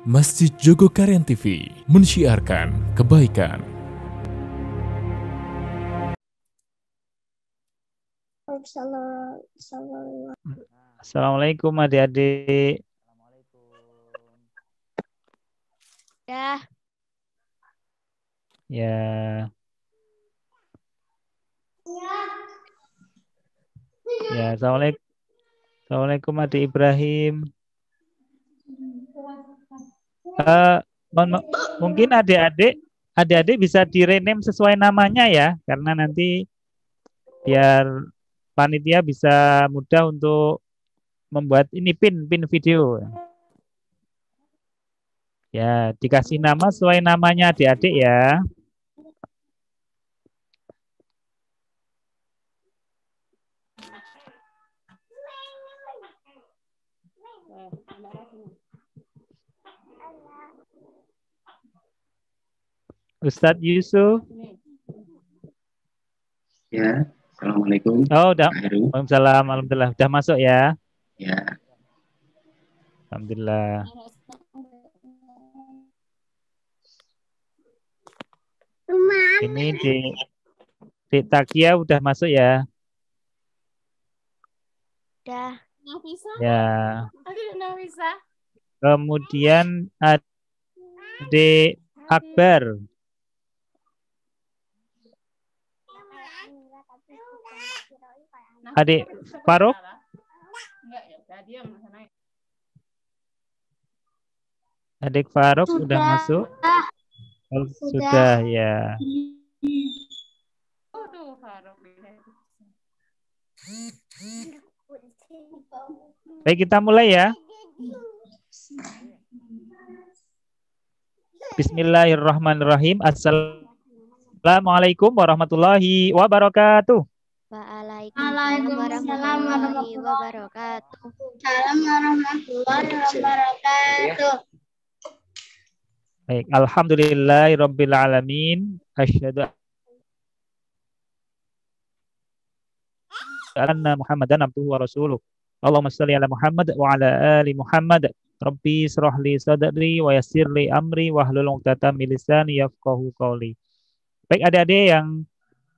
Masjid Jogokarian TV mensyiarkan kebaikan. Assalamualaikum adik-adik. Ya. Ya. Ya, Assalamualaikum adik Ibrahim. Mungkin adik-adik bisa di-rename sesuai namanya ya, karena nanti biar panitia bisa mudah untuk membuat ini pin video. Ya, dikasih nama sesuai namanya adik-adik ya. Ustadz Yusuf. Ya, Assalamualaikum. Oh, udah. Waalaikumsalam. Alhamdulillah. Udah masuk ya? Ya. Alhamdulillah. Ini di Takia udah masuk ya? Udah. Ya. Kemudian adik Akbar. Adik Faruk. Adik Faruk udah masuk? Oh, sudah ya. Baik, kita mulai ya. Bismillahirrahmanirrahim. Assalamualaikum warahmatullahi wabarakatuh. Waalaikumsalam warahmatullahi wabarakatuh. Baik, alhamdulillahirabbil alamin. Asyhadu anna Muhammadan abduhu wa rasuluh. Allahumma shalli ala Muhammad wa ala ali Muhammad. Rabbi shrah li sadri wa yassir li amri wahlul 'uqdatam min lisani yafqahu qawli. Baik adik-adik yang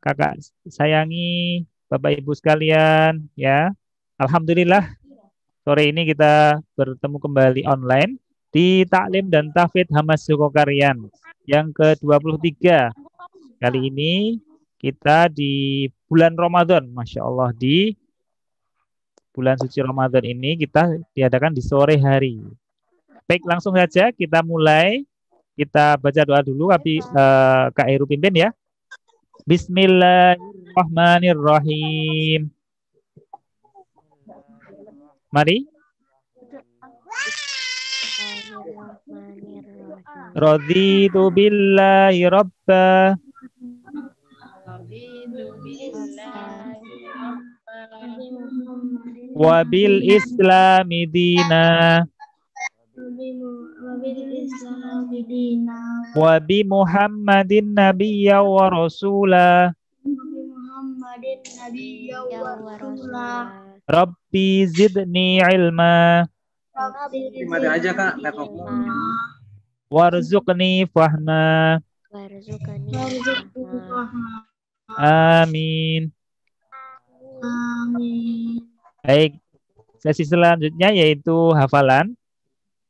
kakak sayangi, Bapak Ibu sekalian ya. Alhamdulillah sore ini kita bertemu kembali online di Taklim dan Tahfidz Hamas Jogokarian yang ke-23. Kali ini kita di bulan Ramadan, Masya Allah, di bulan suci Ramadan ini kita diadakan di sore hari. Baik, langsung saja kita mulai. Kita baca doa dulu, tapi Kak Heru pimpin ya. Bismillahirrahmanirrahim. Mari. Raditu billahi rabba wa bil islami dina wa bi Muhammadin nabiyya wa rasula Rabbi zidni ilma Gimana aja Kak laptopnya? warzuqni fahma. Amin. Baik, sesi selanjutnya yaitu hafalan.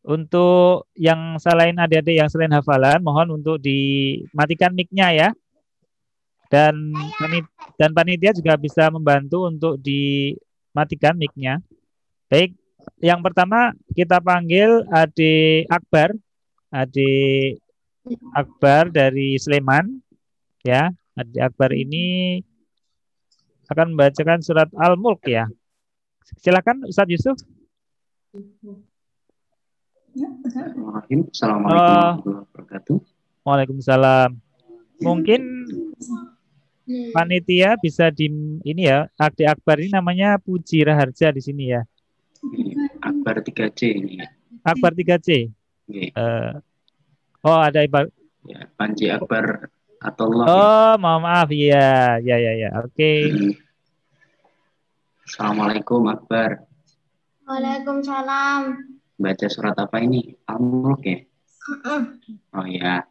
Untuk yang selain adik-adik yang selain hafalan, mohon untuk dimatikan mic-nya ya. Dan panitia juga bisa membantu untuk dimatikan mic-nya. Baik, yang pertama kita panggil adik Akbar. Adik Akbar dari Sleman. Ya, adik Akbar ini akan membacakan surat Al-Mulk ya. Silakan Ustadz Yusuf. Assalamualaikum warahmatullahi wabarakatuh. Waalaikumsalam. Mungkin panitia bisa ini ya, adik Akbar ini namanya Puji Raharja di sini ya. Akbar 3C ini. Akbar 3C. Oh, ada Ibu. Ya, Panji Akbar Atullah. Oh, maaf ya. Oke. Assalamualaikum Akbar. Waalaikumsalam. Baca surat apa ini? Al-Mulk ya? Oh ya,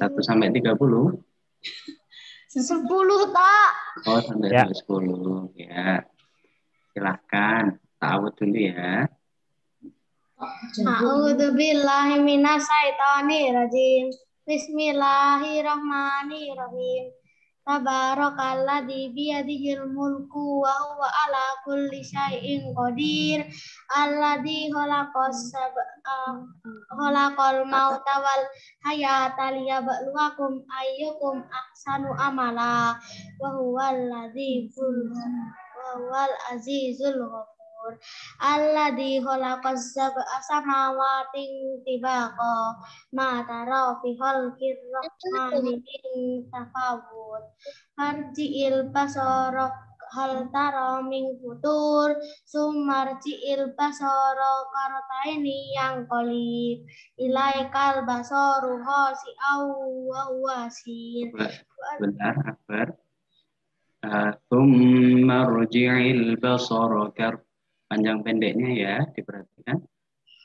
1 sampai 30. 10 tak. Oh, sampai Ya. 10. Ya. Silahkan. Ta'awud dulu ya. A'udzu billahi minasyaitonir rajim. Bismillahirrahmanirrahim. Tabarakalladzi biyadihil mulku wa huwa ala kulli syai'in qadir. Alladzi khalaqal mauta wal hayata liyabluwakum ayyukum ahsanu amala. Wa huwal azizul ghafur. Alladzi khalaqas sab'a samawati tibaqa ma tara fi khalqir rahmani min tafawut farji'il basara hal tara min futur sumarji'il basara karataini yang qalib ilaikal basaru khasi'aw wa huwa hasir. Bentar, Akbar. Tsumma rji'il basara panjang pendeknya ya, diperhatikan.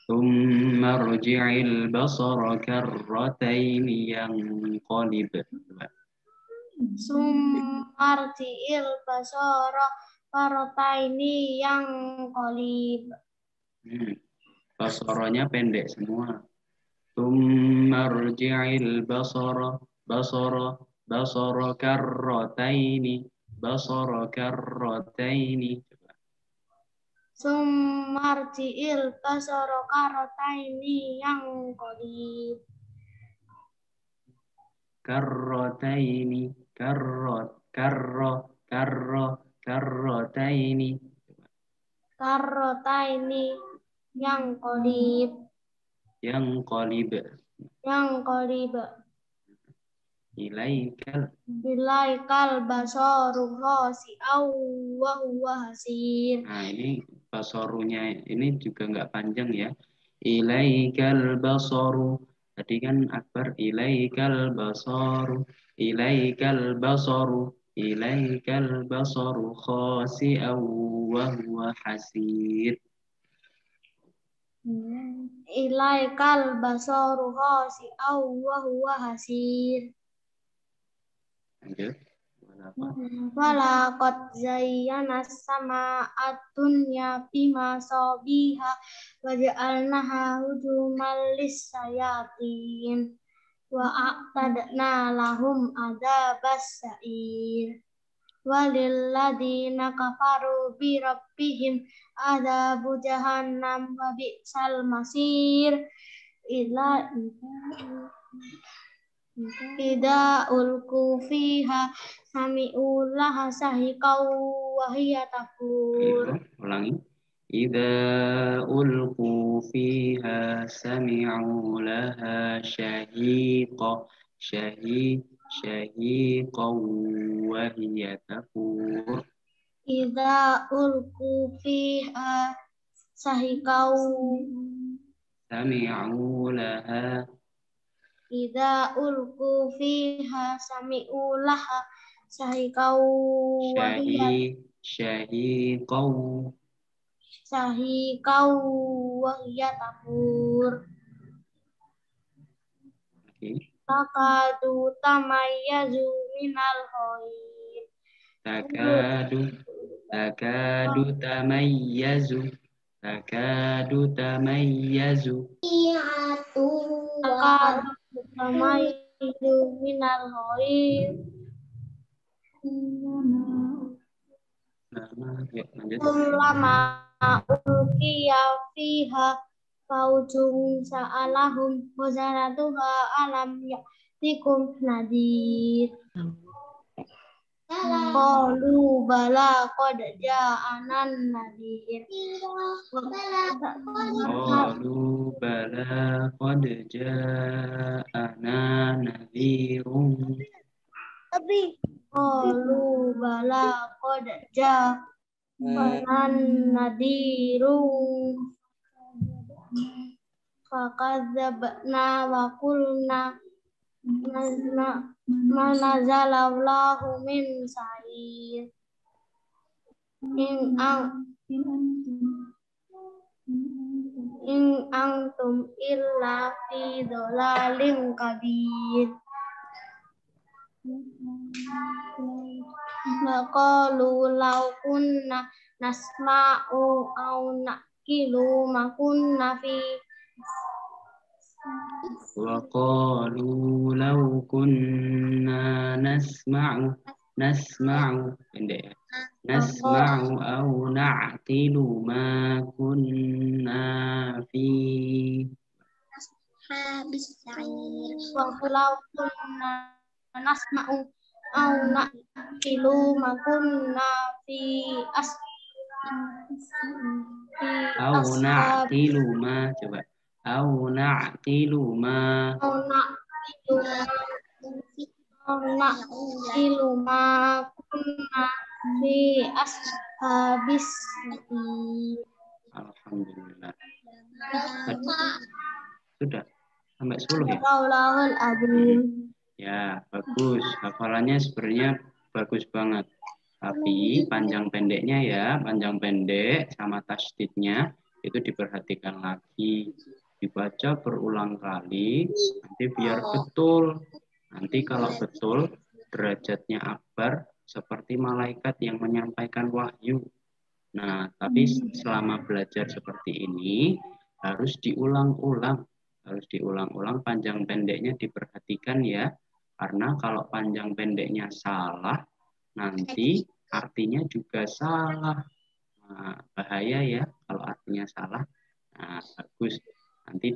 Tsumma rji'il basara karrataini yanqalib. Sumarji'il basara karataini yang qalib. Basaranya pendek semua. Tsumma rji'il basara karrataini. Sumarji'il basara karataini yang qalib. Karrataini yang qalib. Ilaikal basaru khasi'aw wa huwa hasir. Nah, ini basarunya ini juga nggak panjang ya. Ilaikal basaru. Tadi kan Akbar ilaikal basaru khasi'aw wa huwa hasir. Ilaikal basaru khasi'aw wa huwa hasir. Lanjut. Walaqad zayyana as-samaa'a dunya bima sabiha wa ja'alnaha hujuman lis-sayatin wa a'tadna lahum adzabas sa'ir walil ladzina kafaru bi rabbihim adzabu jahannam wa bi'sal masir. Ida ulku fiha sami'u laha sahiqaw wa hiya tafur. Ulangi. Ida ulku fiha sami'u laha shahiqa wa hiya tafur. Ida ulku fiha sahiqaw sami'u laha Idza ulku fiha sami'u laha sahiqaw wa hiya tafur. Takadu tamayyazu minal ghaib. Takadu tamayyazu. Takadu tamayyazu minal ghaib. Kullama ulqiya fiha faujun sa'alahum wazaratuha alam ya'tikum nadhir. Qalu bala qad ja'ana nadhir. Qalu bala qad ja'ana nadhirun. Qalu bala qad ja'ana nadhirun. Fakadzabna wa qulna ma nazalallahu min sa'ir. in antum illa fi dhalalim kabir. Waqalu law kunna nasma'u aw naqilu ma kunna fi Waqalu law kunna nasma'u pendek ya. Nasma'u aw na'qilu ma kunna fi law kunna nasma'u aw naqilu ma kunna fi aw na'qilu ma coba aw na'qilu ma naqilu ma kunna fi ashabis alhamdulillah. Sudah sampai 10 ya? Qaulahul azim. Ya, bagus. Hafalannya sebenarnya bagus banget. Tapi panjang pendeknya ya, panjang pendek sama tasdidnya itu diperhatikan lagi. Dibaca berulang kali, nanti biar betul. Nanti kalau betul, derajatnya akbar seperti malaikat yang menyampaikan wahyu. Nah, tapi selama belajar seperti ini, harus diulang-ulang. Harus diulang-ulang, panjang pendeknya diperhatikan ya. Karena kalau panjang pendeknya salah, nanti artinya juga salah. Nah, bahaya ya kalau artinya salah. Nah, bagus. Nanti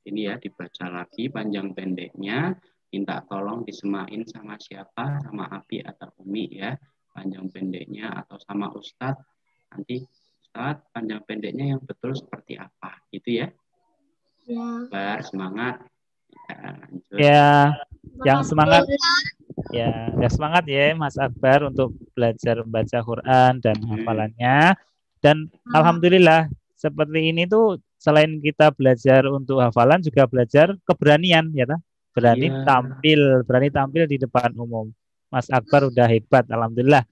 ini ya dibaca lagi panjang pendeknya. Minta tolong disemain sama siapa, sama Abi atau Umi ya. Panjang pendeknya atau sama Ustadz. Nanti Ustadz panjang pendeknya yang betul seperti apa gitu ya. Ya. Semangat. Ya, lanjut. Ya, yang semangat. Ya, semangat ya Mas Akbar untuk belajar membaca Quran dan hafalannya. Dan alhamdulillah seperti ini tuh selain kita belajar untuk hafalan juga belajar keberanian ya ta? Berani tampil di depan umum. Mas Akbar udah hebat, alhamdulillah.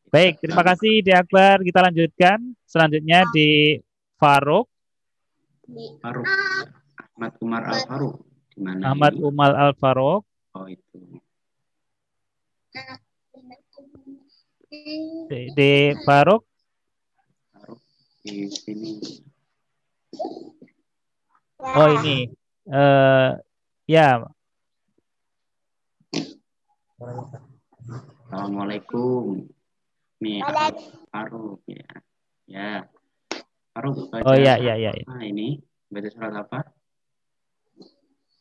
Baik, terima kasih di Akbar. Kita lanjutkan selanjutnya di Faruk. Ahmad Umar Al-Faruq. Ahmad Umar Al-Faruq. Oh itu. Di Faruk. Di sini. Oh ini. Ya. Assalamualaikum. Nih Faruk ya. Ya. Faruk baca. Oh ya. Nah, ini baca surat apa?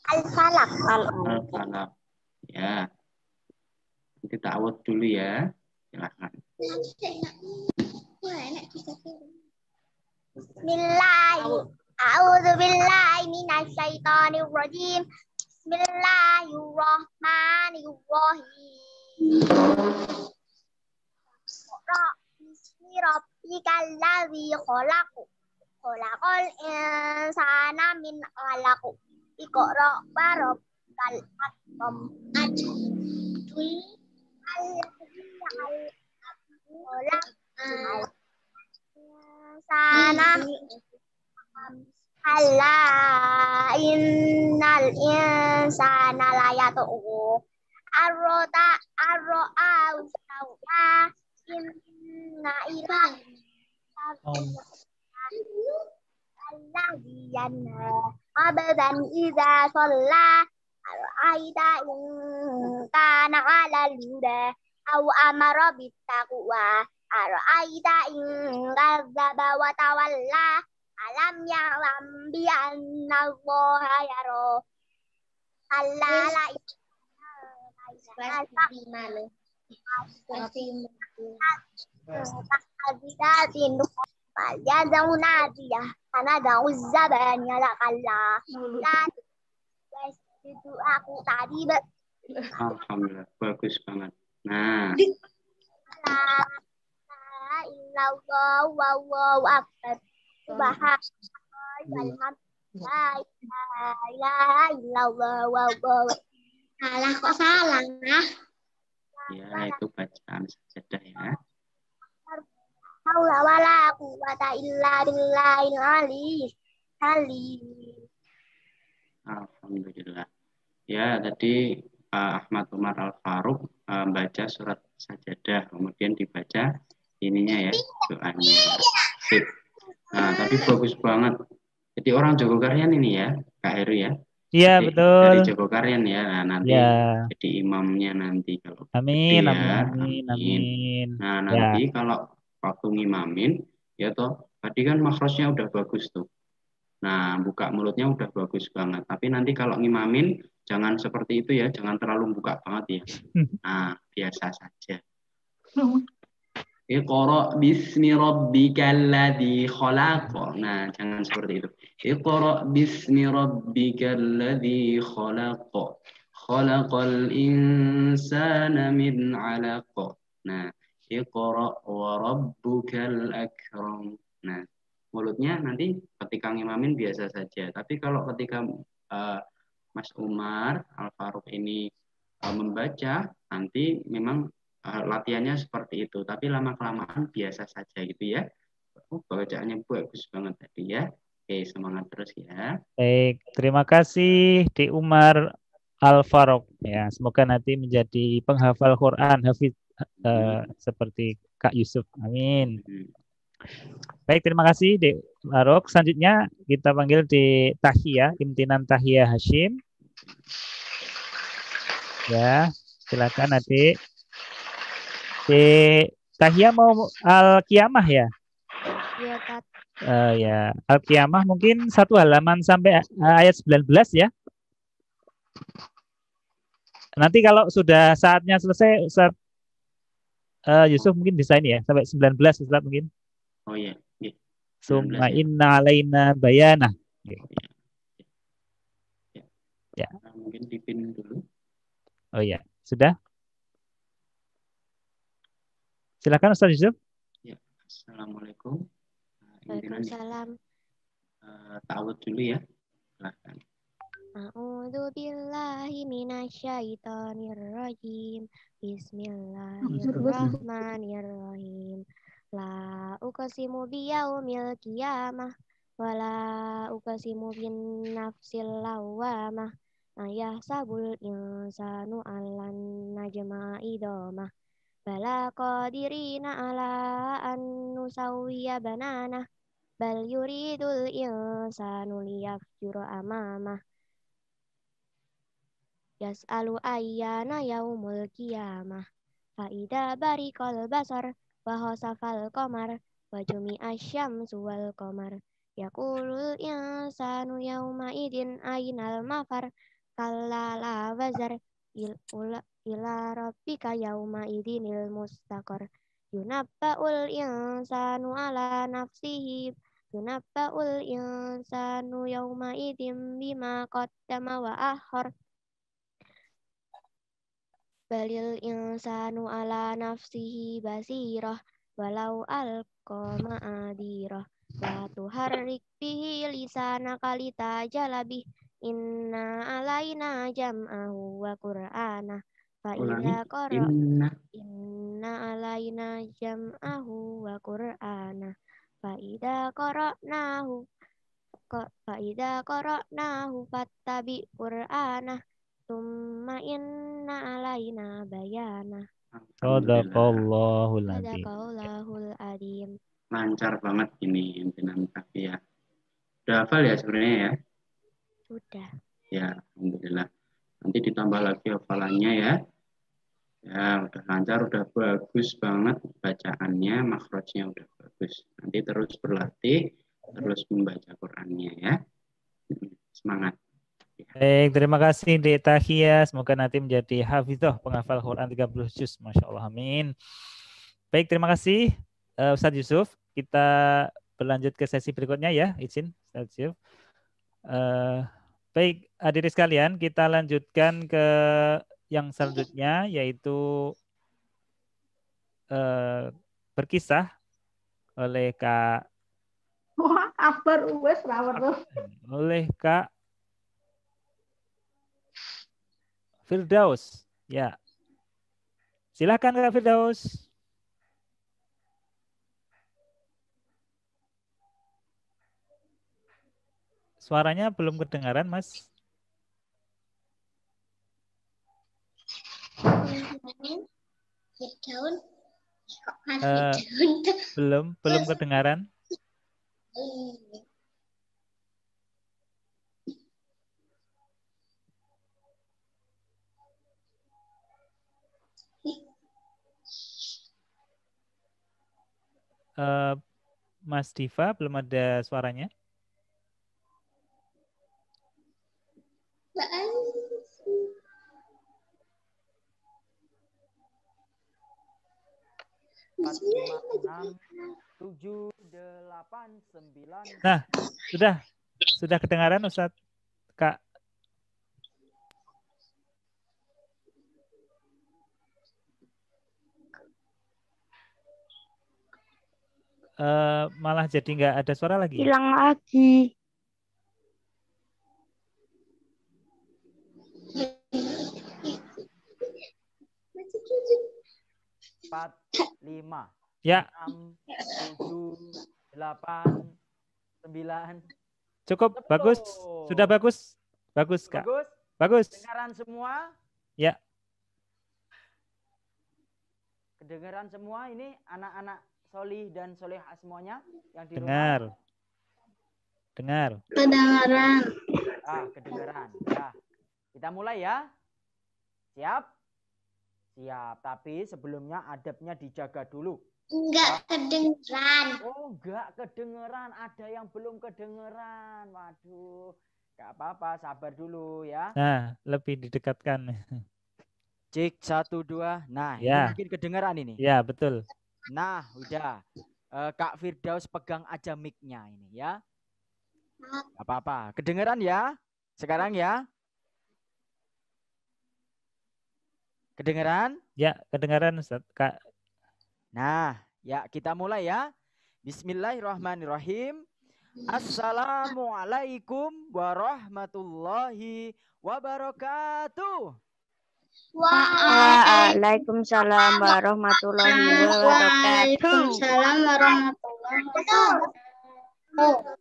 Al-Falaq. Al-Falaq. Ya. Nanti ta'awud dulu ya. Silakan. Bismillahirrahmanirrahim. Bismillahirrahmanirrahim. Bismi rabbikal ladzi khalaq. Khalaqal insana min 'alaq. Iqra wa rabbukal akram. Sana alla innal insana la yatghu arro'a ustawa inna ila alladhi yanha abadan idza shalla aida in kana 'alal huda aw amara bittaqwa aida in kadzdzaba wa tawalla alam ya'lam bi anna allaha yara allala karena daun zabannya lah kalah itu aku tadi alhamdulillah bagus banget. Nah illallah wallahu akbar subhanallah la illallah wallahu salah kok salah ya itu bacaan sajadah ya. haula wala quwwata illa billahil aliyyil azim. Alhamdulillah. Ya, tadi Ahmad Umar Al-Faruq baca surat Sajadah, kemudian dibaca ininya ya, doanya. Sip. Nah, tadi bagus banget. Jadi orang Jogokarian ini ya, Kak Heru ya. Iya, Jadi betul. dari Jogokarian ya. Nah, nanti Ya. jadi imamnya nanti kalau Amin, gede amin, ya. amin, Amin. amin. Nah, Ya. nanti kalau waktu ngimamin, ya toh, tadi kan makhrajnya udah bagus tuh. Nah, buka mulutnya udah bagus banget. Tapi nanti kalau ngimamin, jangan seperti itu ya. Jangan terlalu buka banget ya. Nah, biasa saja. Iqra bismi rabbikal ladzi khalaq. Nah, jangan seperti itu. Iqra bismi rabbikal ladzi khalaq. Khalaqal insana min 'alaq. Nah, Iqra wa rabbukal akram. Nah, mulutnya nanti ketika ngimamin biasa saja. Tapi kalau ketika Mas Umar Al-Faruq ini membaca, nanti memang latihannya seperti itu. Tapi lama-kelamaan biasa saja gitu ya. Bacaannya bagus banget tadi ya. Oke, semangat terus ya. Baik, terima kasih Di Umar Al-Faruq. Ya, semoga nanti menjadi penghafal Quran, hafiz seperti Kak Yusuf. Amin. Baik, terima kasih Di Faruq. Selanjutnya kita panggil Di Tahiyah, Imtinan Tahiyah Hashim. Ya, silakan Adik. Di Tahiyah mau Al-Qiyamah ya? Iya, Tat. Ya, Al-Qiyamah mungkin satu halaman sampai ayat 19 ya. Nanti kalau sudah saatnya selesai, Ustaz Yusuf mungkin bisa ini ya, sampai 19 Ustaz mungkin. Oh iya, iya. Summa 19 ya. inna alaina bayana. Ya. Mungkin dipin dulu. Oh iya, sudah? Silakan Ustaz Yusuf. Ya, Assalamualaikum. Waalaikumsalam. Ta'awud dulu ya. Silakan. A'udzu billahi minasyaitonir rajim. Bismillahirrahmanirrahim. La uqsimu biyaumil qiyamah wa la uqsimu bin nafsil lawwamah. Ayahsabul insanu allan najma'a idhamah. Bala qadirina ala an nusawwiya bananah. Bal yuridul insanu liyafjura amamah. Yas'alu ayyana yaumul qiyamah. Fa'idha bariqal basar wa khasafal qamar wa jumi'a syamsu wal qamar. Yaqulul insanu yauma idin ainal mafar. Kalla la wazar ila rabbika yauma idinil mustaqar. Yunabba'ul insanu ala nafsihi. Yunabba'ul insanu yauma idin bima qaddama wa akhar. Balil insanu ala nafsihi basirah walau alqa ma'adirah la tuharrik bihi lisanaka litajala bih inna alaina jam'ahu wa qur'anah fa idza qara inna alaina jam'ahu wa qur'anah fa idza qara'nahu fattabi qur'anah Summa inna alaina bayana. Shadaqallahul Adzim. Lancar banget ini impinan ya. Udah hafal ya sebenarnya ya? Sudah. Ya, alhamdulillah. Nanti ditambah lagi hafalannya ya. Ya, udah lancar, udah bagus banget bacaannya, makhrajnya udah bagus. Nanti terus berlatih, terus membaca Qur'annya ya. Semangat. Baik, terima kasih Dek Tahiyah. Semoga nanti menjadi hafizah penghafal Quran 30 juz. Masya Allah, amin. Baik, terima kasih Ustadz Yusuf. Kita berlanjut ke sesi berikutnya ya, izin Ustadz Yusuf. Baik, hadirin sekalian, kita lanjutkan ke yang selanjutnya, yaitu berkisah oleh Kak. Wah, kabar wes rawat Oleh Kak Firdaus, ya. Silakan Kak Firdaus. Suaranya belum kedengaran, Mas. Daun. Kok masih daun? Belum kedengaran. Mas Diva belum ada suaranya. Empat, lima, enam, 7, 8, 9. Nah, sudah kedengaran Ustadz, Kak. Malah jadi nggak ada suara lagi. Hilang lagi. Empat, 5, Ya, 6, 7, 8, 9. cukup, Betul. bagus, sudah bagus, bagus Kak, Bagus. bagus. Kedengaran semua? Ya, Kedengaran semua ini anak-anak solih dan solehah semuanya yang di dengar, rumah? dengar. Kedengaran. Kedengaran. Ya. Kita mulai ya. Siap? Siap. Tapi sebelumnya adabnya dijaga dulu. Enggak kedengeran. Oh, enggak kedengeran. Ada yang belum kedengeran. Waduh. Enggak apa-apa. Sabar dulu ya. Nah, lebih didekatkan. Cek 1, 2. Nah, Ya. ini mungkin kedengeran ini. Ya, betul. Nah, udah. Kak Firdaus pegang aja mic-nya ini ya. Enggak apa-apa. Kedengeran ya? Sekarang ya? Kedengeran? Ya, kedengaran Ustadz, Kak. Nah, ya kita mulai ya. Bismillahirrahmanirrahim. Assalamualaikum warahmatullahi wabarakatuh. Waalaikumsalam warahmatullahi wabarakatuh. Waalaikumsalam warahmatullahi wabarakatuh.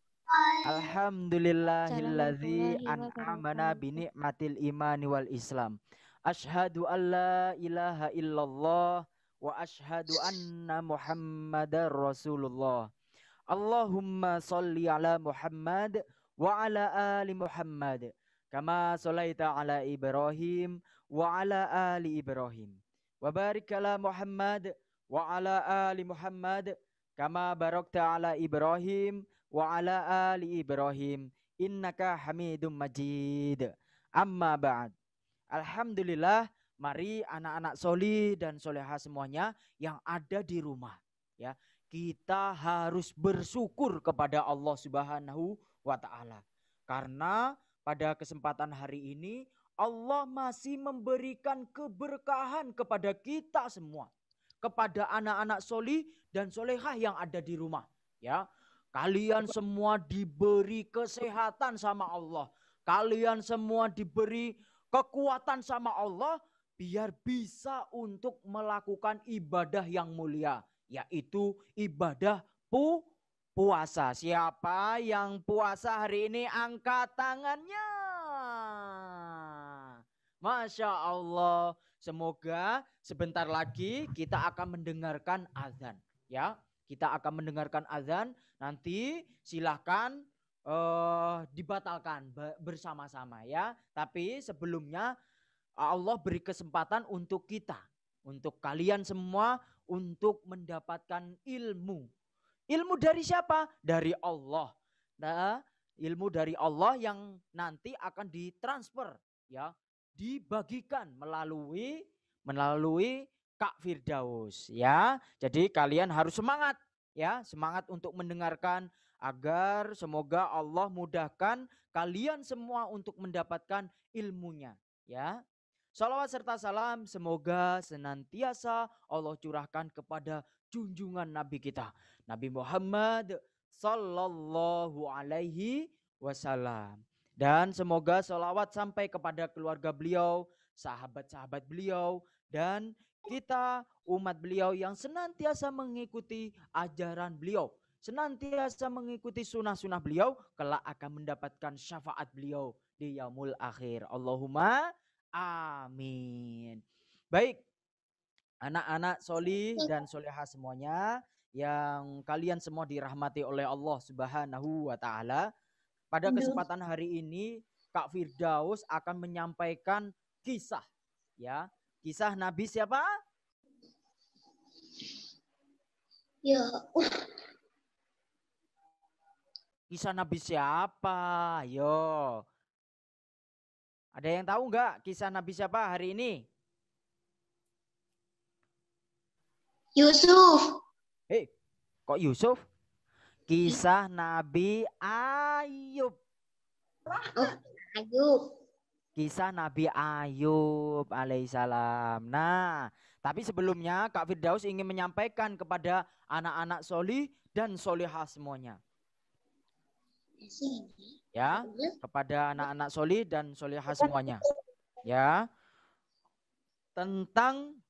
Alhamdulillahilladzi an'amana binikmatil imani wal islam. Ashhadu an la ilaha illallah wa ashhadu anna muhammadar rasulullah. Allahumma salli ala Muhammad wa ala ali Muhammad. Kama salaita ala Ibrahim wa ala ali Ibrahim. Wa barik ala Muhammad wa ala ali Muhammad. Kama barakta ala Ibrahim wa ala ali Ibrahim. Innaka hamidum majid. Amma ba'd. Alhamdulillah, mari anak-anak soli dan soleha semuanya yang ada di rumah. Ya, kita harus bersyukur kepada Allah Subhanahu wa Ta'ala. Karena pada kesempatan hari ini Allah masih memberikan keberkahan kepada kita semua, kepada anak-anak soli dan solehah yang ada di rumah. Ya, kalian semua diberi kesehatan sama Allah. Kalian semua diberi kekuatan sama Allah biar bisa untuk melakukan ibadah yang mulia, yaitu ibadah puasa. Siapa yang puasa hari ini angkat tangannya? Masya Allah. Semoga sebentar lagi kita akan mendengarkan azan. Ya, kita akan mendengarkan azan. Nanti silahkan dibatalkan bersama-sama ya. Tapi sebelumnya Allah beri kesempatan untuk kita, untuk kalian semua untuk mendapatkan ilmu. Ilmu dari siapa? Dari Allah. Nah, ilmu dari Allah yang nanti akan ditransfer ya, dibagikan melalui Kak Firdaus ya. Jadi kalian harus semangat ya, semangat untuk mendengarkan agar semoga Allah mudahkan kalian semua untuk mendapatkan ilmunya ya. Salawat serta salam semoga senantiasa Allah curahkan kepada junjungan Nabi kita, Nabi Muhammad sallallahu alaihi wasallam. Dan semoga salawat sampai kepada keluarga beliau, sahabat-sahabat beliau, dan kita umat beliau yang senantiasa mengikuti ajaran beliau senantiasa mengikuti sunnah-sunnah beliau, kelak akan mendapatkan syafaat beliau di yaumul akhir. Allahumma amin. Baik, anak-anak solih dan solehah semuanya, yang kalian semua dirahmati oleh Allah Subhanahu wa Ta'ala. Pada kesempatan hari ini, Kak Firdaus akan menyampaikan kisah, ya, kisah Nabi siapa? Ya. Kisah Nabi siapa? Yo. Ada yang tahu nggak kisah Nabi siapa hari ini? Yusuf. Hei, kok Yusuf? Kisah Nabi Ayub. Oh, Ayub. Kisah Nabi Ayub alaihissalam. Nah, tapi sebelumnya Kak Firdaus ingin menyampaikan kepada anak-anak soli dan solihah semuanya. Ya, kepada anak-anak soli dan solihah semuanya. Ya, tentang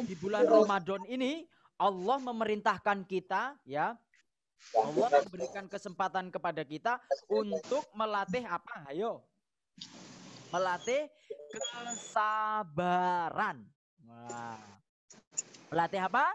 di bulan Ramadan ini Allah memerintahkan kita, ya, Allah memberikan kesempatan kepada kita untuk melatih apa? Ayo. Melatih kesabaran. Wah. Melatih apa?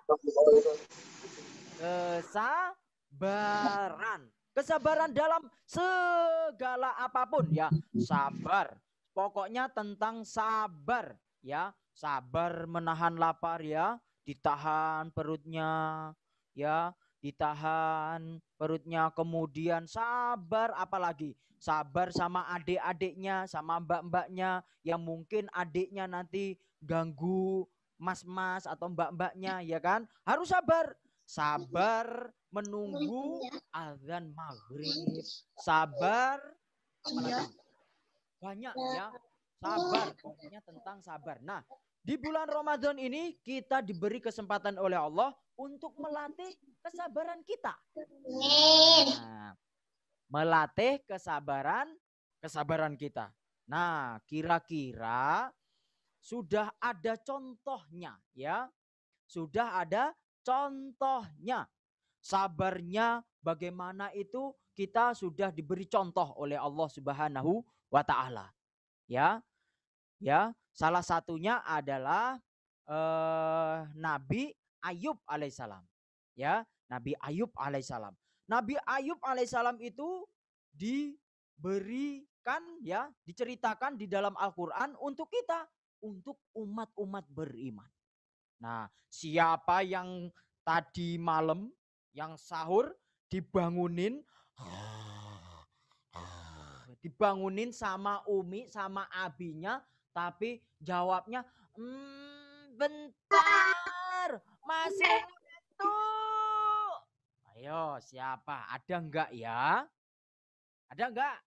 Kesabaran. Kesabaran dalam segala apapun, ya. Sabar. Pokoknya tentang sabar, ya. Sabar menahan lapar, ya. Ditahan perutnya, ya. Ditahan perutnya, kemudian sabar apalagi? Sabar sama adik-adiknya, sama mbak-mbaknya, yang mungkin adiknya nanti ganggu mas-mas atau mbak-mbaknya, ya kan? Harus sabar. Sabar menunggu azan maghrib. Sabar apalagi? Banyak, ya. Sabar, pokoknya tentang sabar. Nah, di bulan Ramadan ini kita diberi kesempatan oleh Allah untuk melatih kesabaran kita. Nah, melatih kesabaran kita. Nah, kira-kira sudah ada contohnya, ya. Sudah ada contohnya. Sabarnya bagaimana itu kita sudah diberi contoh oleh Allah Subhanahu wa Ta'ala. Ya. Ya, salah satunya adalah Nabi Ayub alaihissalam. Ya, Nabi Ayub alaihissalam. Nabi Ayub alaihissalam itu diberikan, ya, diceritakan di dalam Al-Quran untuk kita, untuk umat-umat beriman. Nah, siapa yang tadi malam, yang sahur, dibangunin sama Umi, sama abinya, tapi jawabnya, bentar, masih itu. Ayo, siapa? Ada enggak ya? Ada enggak?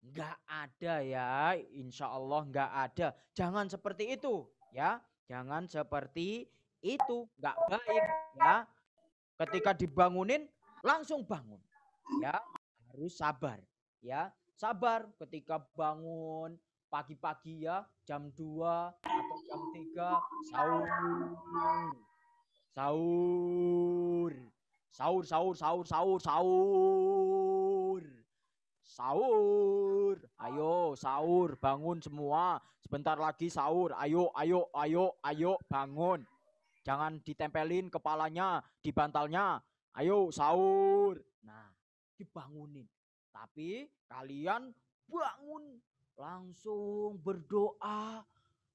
Enggak ada ya, insya Allah enggak ada. Jangan seperti itu, ya. Jangan seperti itu, enggak baik, ya. Ketika dibangunin, langsung bangun, ya. Harus sabar, ya. Sabar ketika bangun pagi-pagi, ya, jam 2 atau jam 3 sahur. Sahur. Sahur, sahur, sahur, sahur, sahur. Sahur. Ayo sahur, bangun semua. Sebentar lagi sahur. Ayo, ayo, ayo, ayo bangun. Jangan ditempelin kepalanya di bantalnya. Ayo sahur. Nah, dibangunin. Tapi kalian bangun, langsung berdoa,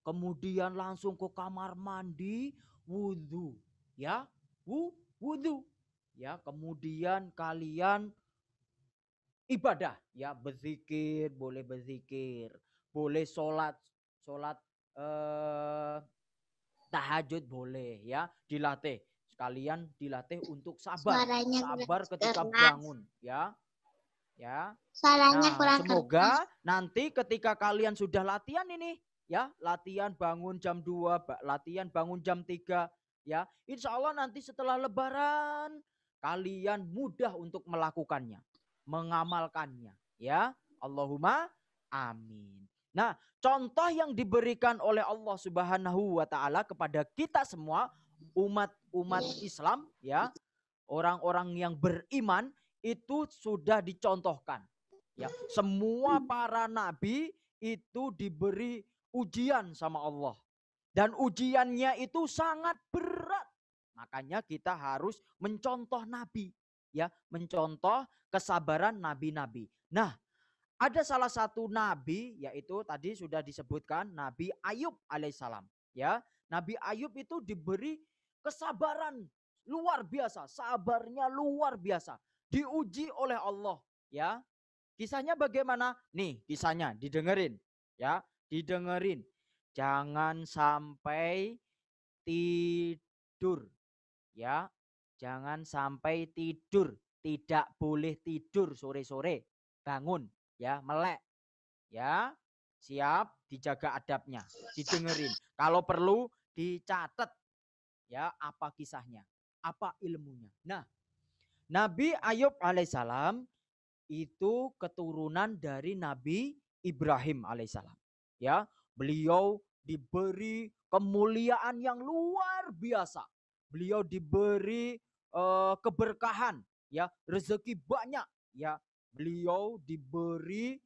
kemudian langsung ke kamar mandi, wudhu, ya, wudhu, ya, kemudian kalian ibadah, ya, berzikir, boleh sholat tahajud boleh, ya, dilatih. Sekalian dilatih untuk sabar, sabar ketika bangun, ya. Ya. Nah, semoga nanti ketika kalian sudah latihan ini, ya, latihan bangun jam 2, latihan bangun jam 3, ya. Insya Allah nanti setelah lebaran kalian mudah untuk melakukannya, mengamalkannya, ya. Allahumma amin. Nah, contoh yang diberikan oleh Allah Subhanahu wa Ta'ala kepada kita semua, umat Islam, ya. orang-orang yang beriman itu sudah dicontohkan. Ya, semua para nabi itu diberi ujian sama Allah. Dan ujiannya itu sangat berat. Makanya kita harus mencontoh nabi, ya, mencontoh kesabaran nabi-nabi. Nah, ada salah satu nabi, yaitu tadi sudah disebutkan Nabi Ayub alaihissalam. Ya, Nabi Ayub itu diberi kesabaran luar biasa, sabarnya luar biasa, diuji oleh Allah. Ya, kisahnya bagaimana? Nih, kisahnya didengerin, ya, didengerin. Jangan sampai tidur, ya, jangan sampai tidur, tidak boleh tidur sore-sore, bangun, ya, melek, ya, siap, dijaga adabnya, didengerin. Kalau perlu dicatat, ya, apa kisahnya, apa ilmunya. Nah, Nabi Ayub alaihissalam itu keturunan dari Nabi Ibrahim alaihissalam. Ya, beliau diberi kemuliaan yang luar biasa. Beliau diberi keberkahan, ya, rezeki banyak, ya. Beliau diberi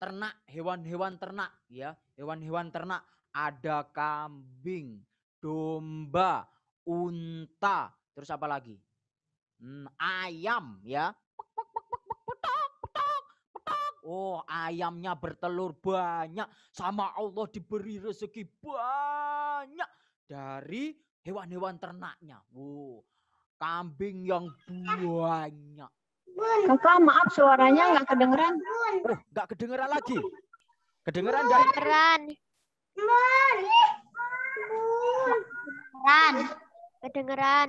ternak, hewan-hewan ternak, ya, hewan-hewan ternak. Ada kambing, domba, unta, terus apa lagi? Ayam, ya. Oh, ayamnya bertelur banyak, sama Allah diberi rezeki banyak dari hewan-hewan ternaknya. Kambing yang banyak. Kakak, maaf suaranya nggak kedengeran. Oh, nggak kedengeran lagi. Kedengeran nggak? Kedengeran.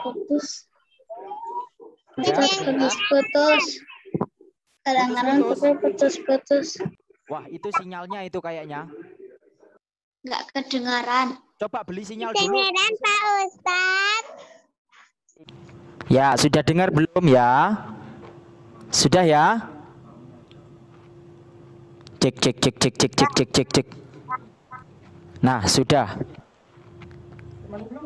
Putus. Ya, Putus. Kadang-kadang tapi putus. Wah, itu sinyalnya itu kayaknya. Nggak kedengaran. Coba beli sinyal dulu. Kedengaran Pak Ustadz. Ya, sudah dengar belum ya? Sudah ya? Cek. Nah, sudah.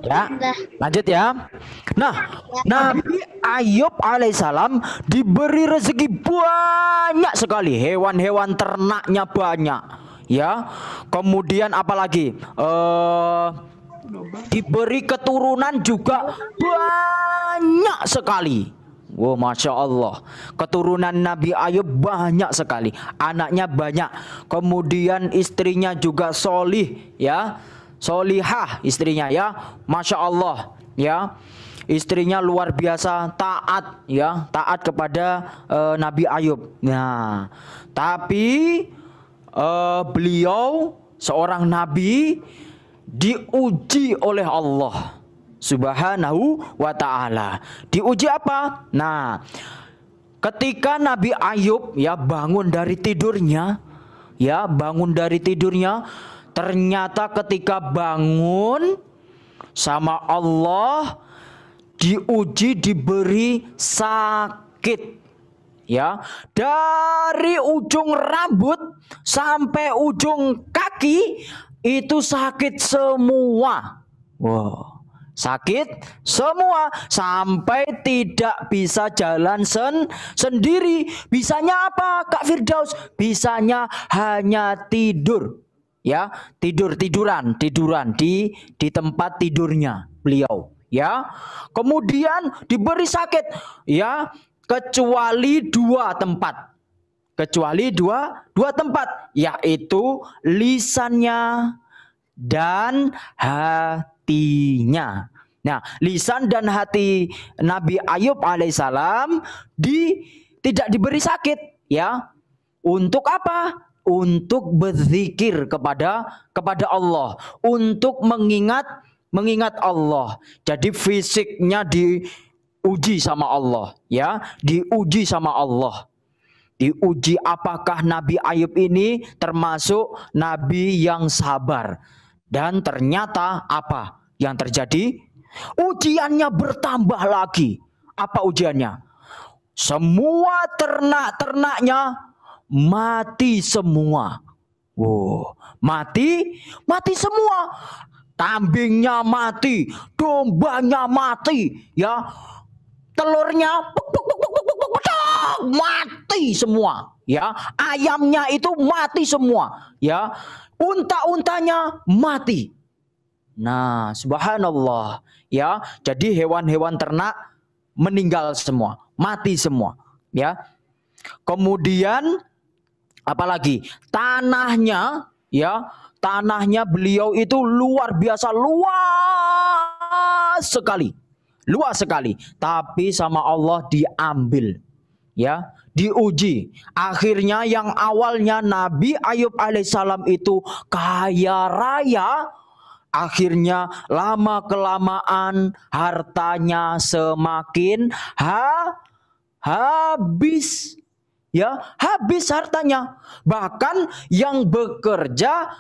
Ya, lanjut ya. Nah, Nabi Ayub alaihissalam diberi rezeki banyak sekali, hewan-hewan ternaknya banyak, ya. Kemudian apalagi? Diberi keturunan juga banyak sekali. Wow, Masya Allah. Keturunan Nabi Ayub banyak sekali, anaknya banyak. Kemudian istrinya juga solih, ya. Solihah istrinya, ya, Masya Allah, ya, istrinya luar biasa taat, ya, taat kepada Nabi Ayub. Nah, tapi beliau seorang nabi diuji oleh Allah Subhanahu wa ta'ala. Diuji apa? Nah, ketika Nabi Ayub, ya, bangun dari tidurnya, ya, bangun dari tidurnya. Ternyata ketika bangun sama Allah diuji, diberi sakit, ya, dari ujung rambut sampai ujung kaki itu sakit semua. Wow, sakit semua sampai tidak bisa jalan sendiri. Bisanya apa, Kak Firdaus? Bisanya hanya tidur. Ya, tiduran di tempat tidurnya beliau, ya. Kemudian diberi sakit, ya, kecuali dua tempat, yaitu lisannya dan hatinya. Nah, lisan dan hati Nabi Ayub alaihissalam tidak diberi sakit, ya. Untuk apa? Untuk berzikir kepada Allah, untuk mengingat Allah. Jadi fisiknya diuji sama Allah, ya, diuji sama Allah. Diuji apakah Nabi Ayub ini termasuk nabi yang sabar. Dan ternyata apa yang terjadi? Ujiannya bertambah lagi. Apa ujiannya? Semua ternak-ternaknya mati semua. Wow, mati semua. kambingnya mati, dombanya mati, ya, telurnya mati semua, ya, ayamnya itu mati semua, ya, unta-untanya mati. Nah, subhanallah, ya, jadi hewan-hewan ternak meninggal semua, mati semua, ya. Kemudian apalagi tanahnya, ya, tanahnya beliau itu luar biasa luas sekali, tapi sama Allah diambil, ya, diuji. Akhirnya yang awalnya Nabi Ayub alaihissalam itu kaya raya, akhirnya lama kelamaan hartanya semakin habis, ya, habis hartanya. Bahkan yang bekerja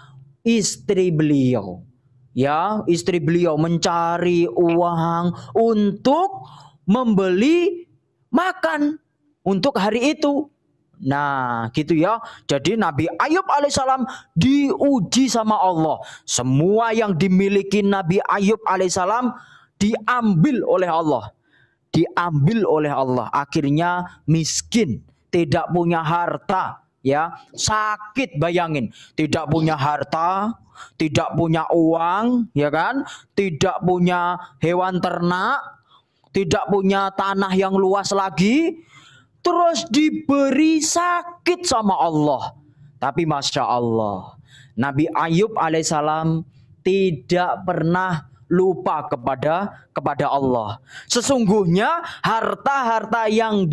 istri beliau, ya, istri beliau mencari uang untuk membeli makan untuk hari itu. Nah, gitu ya. Jadi Nabi Ayub alaihissalam diuji sama Allah. Semua yang dimiliki Nabi Ayub alaihissalam diambil oleh Allah. Diambil oleh Allah. Akhirnya miskin, tidak punya harta, ya. Sakit, bayangin. Tidak punya harta, tidak punya uang, ya kan? Tidak punya hewan ternak, tidak punya tanah yang luas lagi. Terus diberi sakit sama Allah. Tapi Masya Allah, Nabi Ayub alaihissalam tidak pernah lupa kepada Allah. Sesungguhnya harta-harta yang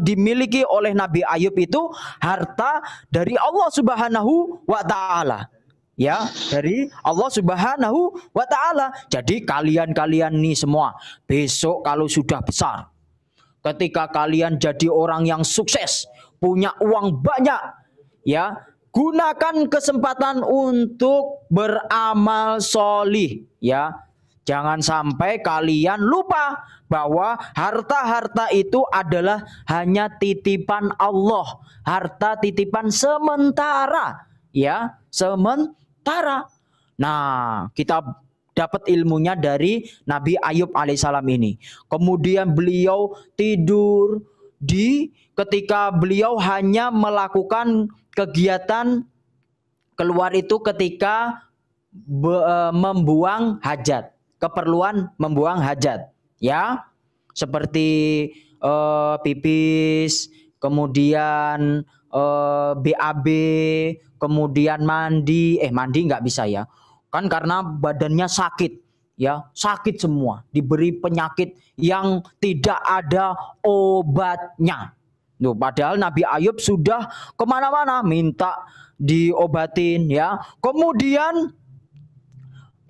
dimiliki oleh Nabi Ayub itu harta dari Allah Subhanahu wa Ta'ala. Ya, dari Allah Subhanahu wa Ta'ala. Jadi kalian nih semua, besok kalau sudah besar, ketika kalian jadi orang yang sukses, punya uang banyak, ya, gunakan kesempatan untuk beramal solih, ya. Jangan sampai kalian lupa bahwa harta-harta itu adalah hanya titipan Allah, harta titipan sementara, ya, sementara. Nah, kita dapat ilmunya dari Nabi Ayub alaihissalam ini. Kemudian beliau tidur ketika beliau hanya melakukan kegiatan keluar itu ketika membuang hajat, keperluan membuang hajat, ya, seperti pipis, kemudian BAB, kemudian mandi nggak bisa, ya. Kan karena badannya sakit, ya, sakit semua, diberi penyakit yang tidak ada obatnya. Loh, padahal Nabi Ayub sudah kemana-mana minta diobatin, ya. Kemudian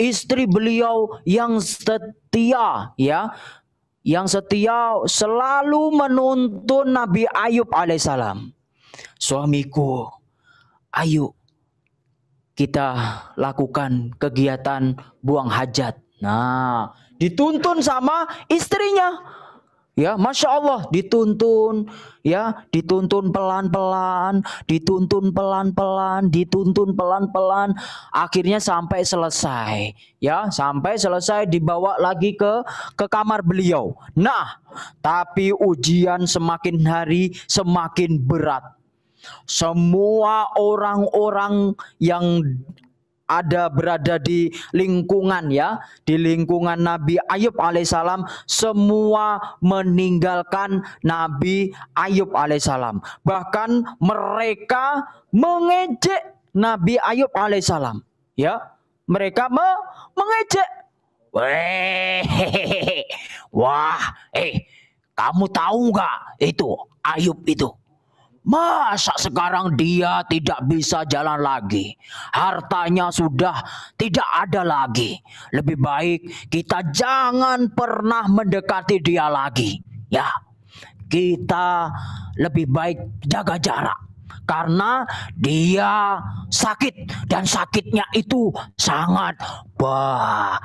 istri beliau yang setia, ya, yang setia selalu menuntun Nabi Ayub alaihissalam. Suamiku, ayo kita lakukan kegiatan buang hajat. Nah, dituntun sama istrinya. Ya, Masya Allah, dituntun, ya, dituntun pelan-pelan, dituntun pelan-pelan, dituntun pelan-pelan, akhirnya sampai selesai, ya, sampai selesai dibawa lagi ke kamar beliau. Nah, tapi ujian semakin hari semakin berat. Semua orang-orang yang berada di lingkungan, ya, di lingkungan Nabi Ayub alaihissalam, semua meninggalkan Nabi Ayub alaihissalam. Bahkan mereka mengejek Nabi Ayub alaihissalam, ya, mereka mengejek. Wah, kamu tahu nggak itu Ayub itu? Masa sekarang dia tidak bisa jalan lagi? Hartanya sudah tidak ada lagi. Lebih baik kita jangan pernah mendekati dia lagi. Ya, kita lebih baik jaga jarak. Karena dia sakit dan sakitnya itu sangat bahaya.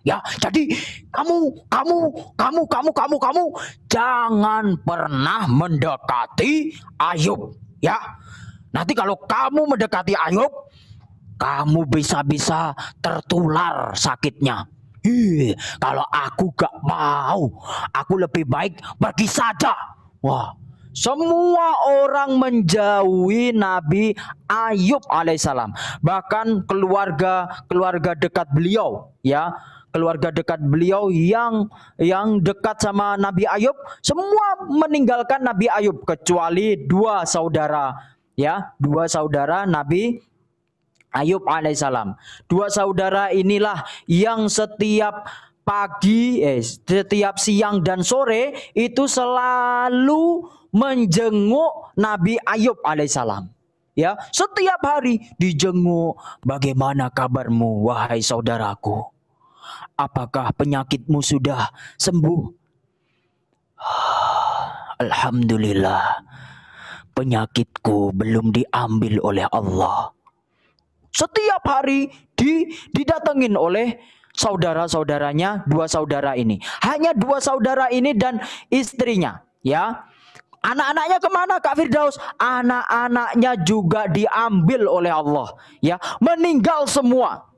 Ya, jadi kamu jangan pernah mendekati Ayub, ya. Nanti kalau kamu mendekati Ayub, kamu bisa-bisa tertular sakitnya. Kalau aku gak mau, aku lebih baik pergi saja. Wah, semua orang menjauhi Nabi Ayub alaihissalam. Bahkan keluarga dekat beliau, ya, keluarga dekat beliau yang dekat sama Nabi Ayub, semua meninggalkan Nabi Ayub kecuali dua saudara, ya, dua saudara Nabi Ayub alaihissalam. Dua saudara inilah yang setiap pagi, setiap siang dan sore itu selalu menjenguk Nabi Ayub alaihissalam. Ya, setiap hari dijenguk. Bagaimana kabarmu, wahai saudaraku? Apakah penyakitmu sudah sembuh? Alhamdulillah, penyakitku belum diambil oleh Allah. Setiap hari didatengin oleh saudara-saudaranya, dua saudara ini. Hanya dua saudara ini dan istrinya, ya. Anak-anaknya kemana, Kak Firdaus? Anak-anaknya juga diambil oleh Allah, ya. Meninggal semua.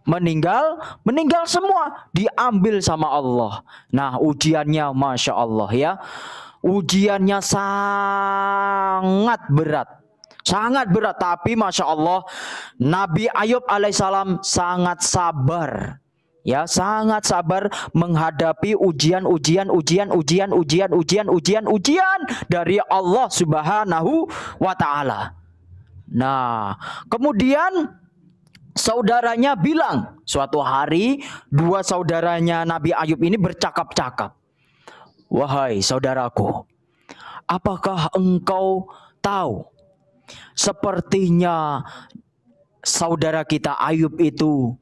Meninggal semua, diambil sama Allah. Nah, ujiannya Masya Allah, ya. Ujiannya sangat berat. Sangat berat, tapi Masya Allah Nabi Ayub alaihissalam sangat sabar. Ya, sangat sabar menghadapi ujian dari Allah Subhanahu wa ta'ala. Nah, kemudian saudaranya bilang, suatu hari dua saudaranya Nabi Ayub ini bercakap-cakap. Wahai saudaraku, apakah engkau tahu? Sepertinya saudara kita Ayub itu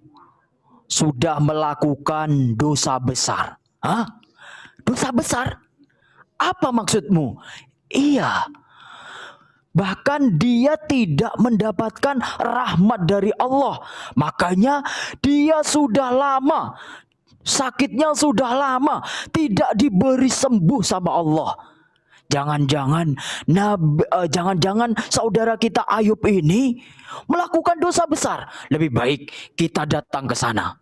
sudah melakukan dosa besar. Hah? Dosa besar? Apa maksudmu? Iya. Bahkan dia tidak mendapatkan rahmat dari Allah. Makanya dia sudah lama, sakitnya sudah lama, tidak diberi sembuh sama Allah. Jangan-jangan saudara kita Ayub ini melakukan dosa besar. Lebih baik kita datang ke sana.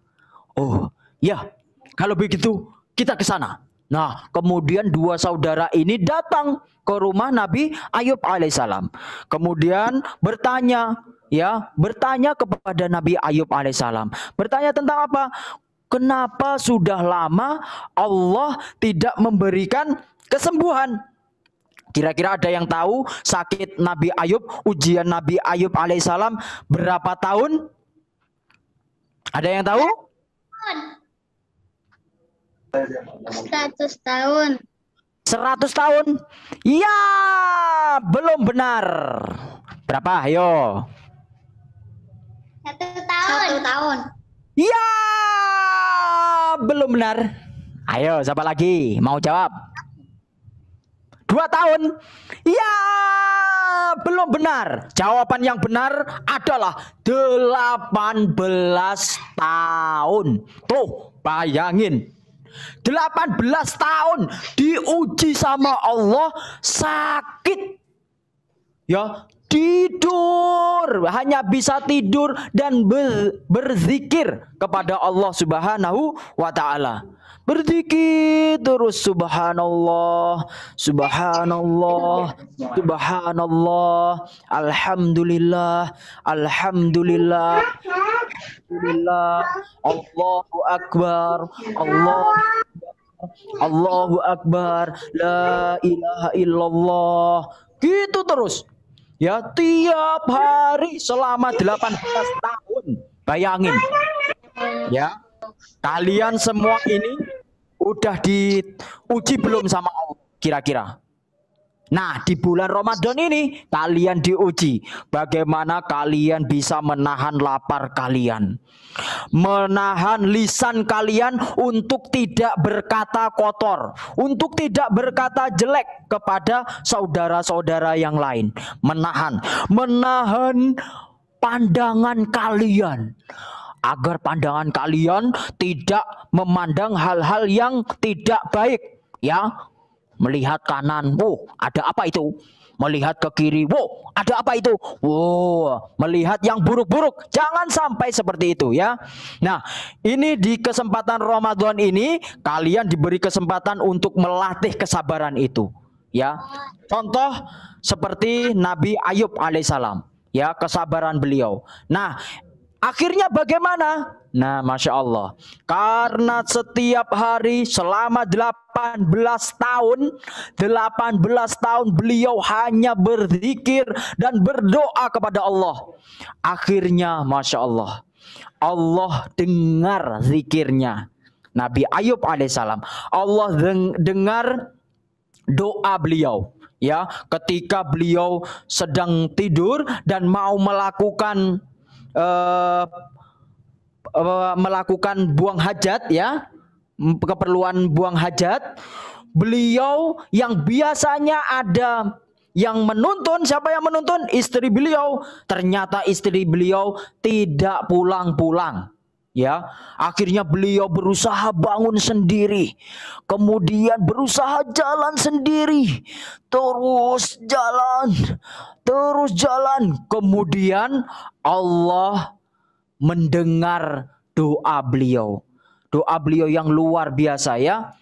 Oh, ya. Kalau begitu kita ke sana. Nah, kemudian dua saudara ini datang ke rumah Nabi Ayub alaihissalam. Kemudian bertanya kepada Nabi Ayub alaihissalam. Bertanya tentang apa? Kenapa sudah lama Allah tidak memberikan kesembuhan? Kira-kira ada yang tahu sakit Nabi Ayub, ujian Nabi Ayub alaihissalam berapa tahun? Ada yang tahu? 100 tahun. 100 tahun? Ya, belum benar. Berapa? Ayo. 1 tahun. 1 tahun. Ya, belum benar. Ayo, siapa lagi mau jawab? 2 tahun. Ya, belum benar. Jawaban yang benar adalah 18 tahun. Tuh, bayangin. 18 tahun diuji sama Allah, sakit. Ya, tidur, hanya bisa tidur dan berzikir kepada Allah Subhanahu wa ta'ala. Berzikir terus, subhanallah, subhanallah, subhanallah, alhamdulillah, alhamdulillah, alhamdulillah, Allahu akbar, Allahu akbar, la ilaha illallah. Gitu terus. Ya, tiap hari selama 18 tahun. Bayangin. Ya. Kalian semua ini udah diuji belum sama Allah kira-kira? Nah, di bulan Ramadan ini kalian diuji. Bagaimana kalian bisa menahan lapar kalian, menahan lisan kalian untuk tidak berkata kotor, untuk tidak berkata jelek kepada saudara-saudara yang lain. Menahan pandangan kalian, agar pandangan kalian tidak memandang hal-hal yang tidak baik, ya. Melihat kanan, wow, ada apa itu? Melihat ke kiri, wow, ada apa itu? Wow, melihat yang buruk-buruk. Jangan sampai seperti itu ya. Nah, ini di kesempatan Ramadan ini kalian diberi kesempatan untuk melatih kesabaran itu ya. Contoh seperti Nabi Ayub alaihissalam ya, kesabaran beliau. Nah, akhirnya bagaimana? Nah, Masya Allah, karena setiap hari selama 18 tahun beliau hanya berzikir dan berdoa kepada Allah. Akhirnya Masya Allah, Allah dengar zikirnya Nabi Ayub alaihissalam. Allah dengar doa beliau ya, ketika beliau sedang tidur dan mau melakukan buang hajat ya, keperluan buang hajat. Beliau yang biasanya ada yang menuntun, siapa yang menuntun? Istri beliau. Ternyata istri beliau tidak pulang-pulang ya. Akhirnya beliau berusaha bangun sendiri, kemudian berusaha jalan sendiri, terus jalan, kemudian Allah mendengar doa beliau yang luar biasa ya.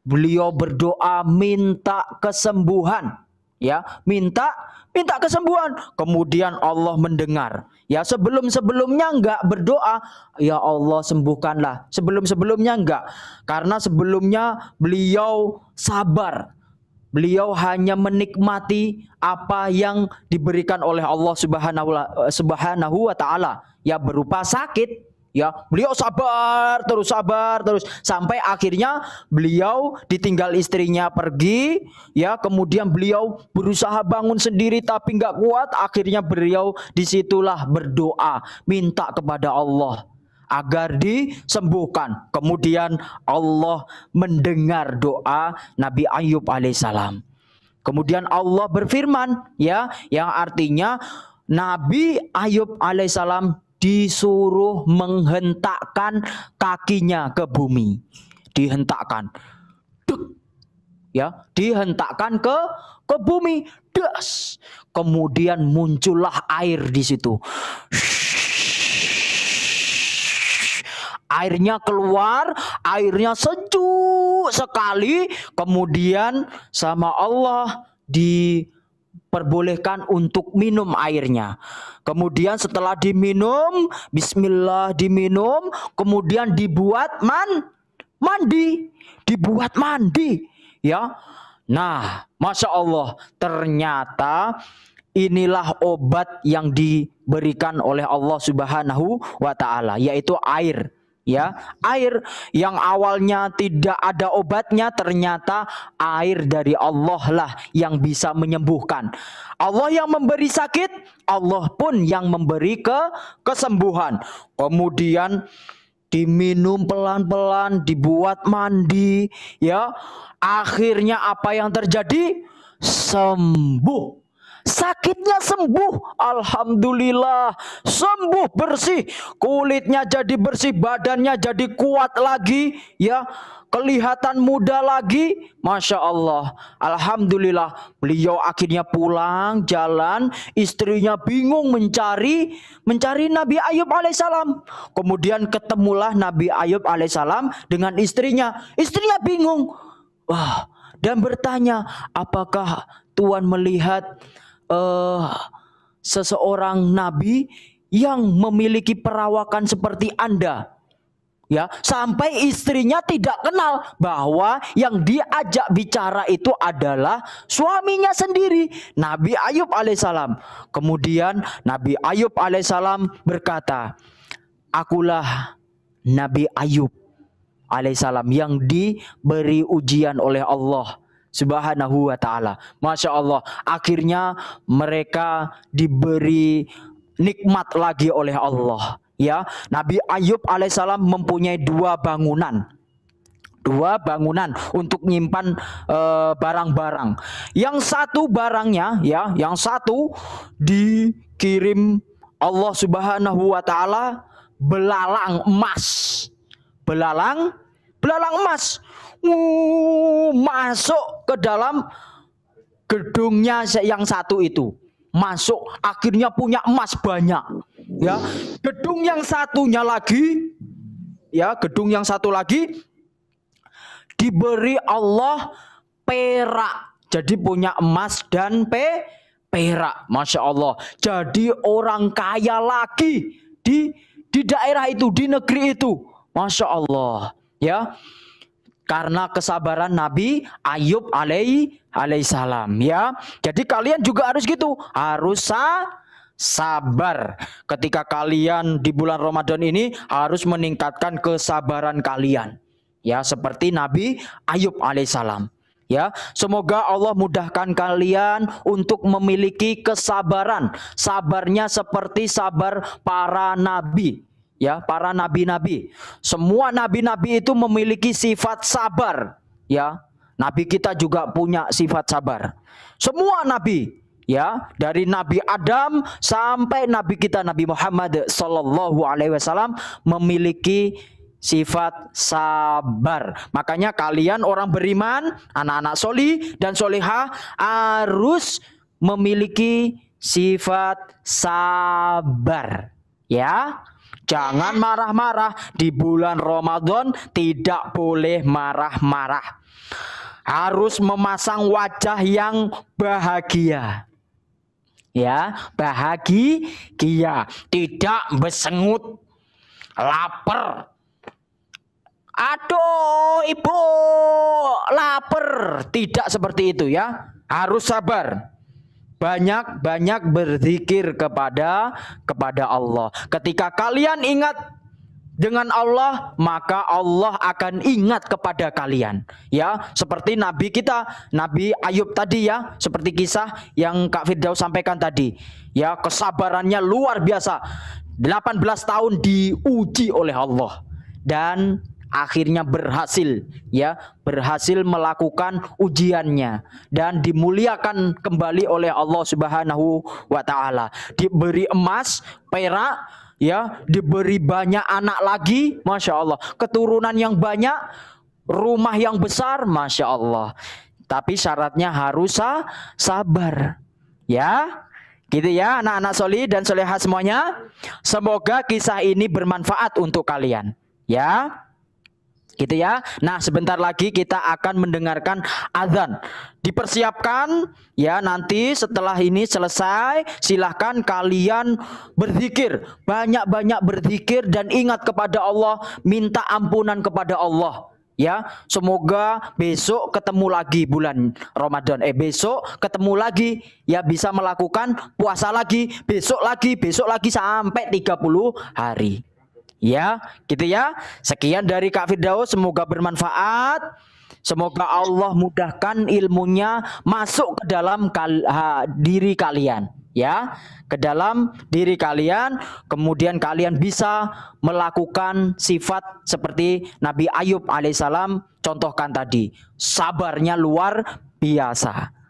Beliau berdoa minta kesembuhan ya, minta kesembuhan. Kemudian Allah mendengar ya. Sebelumnya enggak berdoa, ya Allah sembuhkanlah. Sebelumnya enggak, karena sebelumnya beliau sabar. Beliau hanya menikmati apa yang diberikan oleh Allah Subhanahu wa taala ya, berupa sakit ya. Beliau sabar terus sampai akhirnya beliau ditinggal istrinya pergi ya. Kemudian beliau berusaha bangun sendiri tapi nggak kuat. Akhirnya beliau disitulah berdoa minta kepada Allah agar disembuhkan. Kemudian Allah mendengar doa Nabi Ayub alaihissalam. Kemudian Allah berfirman ya, yang artinya Nabi Ayub alaihissalam disuruh menghentakkan kakinya ke bumi. Dihentakkan. Duk. Ya, dihentakkan ke bumi. Das. Kemudian muncullah air di situ. Airnya keluar, airnya sejuk sekali. Kemudian sama Allah diperbolehkan untuk minum airnya. Kemudian setelah diminum, bismillah diminum, kemudian dibuat mandi ya. Nah, Masya Allah, ternyata inilah obat yang diberikan oleh Allah Subhanahu wa taala, yaitu air. Ya, air yang awalnya tidak ada obatnya, ternyata air dari Allah lah yang bisa menyembuhkan. Allah yang memberi sakit, Allah pun yang memberi kesembuhan. Kemudian diminum pelan-pelan, dibuat mandi, ya. Akhirnya apa yang terjadi? Sembuh. Sakitnya sembuh, alhamdulillah, sembuh bersih, kulitnya jadi bersih, badannya jadi kuat lagi, ya, kelihatan muda lagi, Masya Allah, alhamdulillah. Beliau akhirnya pulang jalan, istrinya bingung mencari Nabi Ayub alaihissalam. Kemudian ketemulah Nabi Ayub alaihissalam dengan istrinya bingung, wah, dan bertanya, apakah Tuhan melihat seseorang nabi yang memiliki perawakan seperti Anda? Ya, sampai istrinya tidak kenal bahwa yang diajak bicara itu adalah suaminya sendiri, Nabi Ayub alaihissalam. Kemudian Nabi Ayub alaihissalam berkata, akulah Nabi Ayub alaihissalam yang diberi ujian oleh Allah Subhanahu wa ta'ala. Masya Allah, akhirnya mereka diberi nikmat lagi oleh Allah. Ya, Nabi Ayub alaihissalam mempunyai dua bangunan untuk menyimpan barang-barang. Yang satu barangnya, ya, yang satu dikirim Allah Subhanahu wa ta'ala belalang emas. masuk ke dalam gedungnya yang satu itu. Masuk, akhirnya punya emas banyak. Ya, gedung yang satunya lagi, ya, gedung yang satu lagi diberi Allah perak. Jadi punya emas dan perak. Masya Allah. Jadi orang kaya lagi di daerah itu, di negeri itu. Masya Allah. Ya. Karena kesabaran Nabi Ayub alaihissalam, ya. Jadi kalian juga harus gitu, harus sabar. Ketika kalian di bulan Ramadan ini harus meningkatkan kesabaran kalian, ya, seperti Nabi Ayub alaihissalam. Ya, semoga Allah mudahkan kalian untuk memiliki kesabaran. Sabarnya seperti sabar para nabi. Ya, para nabi-nabi. Semua nabi-nabi itu memiliki sifat sabar. Ya, nabi kita juga punya sifat sabar. Semua nabi, ya, dari Nabi Adam sampai nabi kita Nabi Muhammad sallallahu alaihi wasallam memiliki sifat sabar. Makanya kalian orang beriman, anak-anak soli dan solihah harus memiliki sifat sabar. Ya. Jangan marah-marah di bulan Ramadan, tidak boleh marah-marah. Harus memasang wajah yang bahagia. Ya, bahagia, tidak besengut, lapar. Aduh, ibu lapar, tidak seperti itu ya. Harus sabar. Banyak-banyak berzikir kepada Allah. Ketika kalian ingat dengan Allah, maka Allah akan ingat kepada kalian. Ya, seperti Nabi kita, Nabi Ayub tadi ya, seperti kisah yang Kak Firdaus sampaikan tadi. Ya, kesabarannya luar biasa. 18 tahun diuji oleh Allah dan akhirnya berhasil, ya, berhasil melakukan ujiannya dan dimuliakan kembali oleh Allah Subhanahu wa taala. Diberi emas, perak, ya, diberi banyak anak lagi, Masya Allah, keturunan yang banyak, rumah yang besar, Masya Allah. Tapi syaratnya harus sabar, ya. Gitu ya, anak-anak solih dan solehah semuanya. Semoga kisah ini bermanfaat untuk kalian, ya. Gitu ya. Nah, sebentar lagi kita akan mendengarkan azan. Dipersiapkan ya, nanti setelah ini selesai silahkan kalian berzikir, banyak-banyak berzikir dan ingat kepada Allah, minta ampunan kepada Allah. Ya, semoga besok ketemu lagi bulan Ramadan. Besok ketemu lagi, ya, bisa melakukan puasa lagi, besok lagi sampai 30 hari. Ya, gitu ya. Sekian dari Kak Firdaus, semoga bermanfaat. Semoga Allah mudahkan ilmunya masuk ke dalam diri kalian, ya, ke dalam diri kalian. Kemudian kalian bisa melakukan sifat seperti Nabi Ayub alaihissalam contohkan tadi. Sabarnya luar biasa.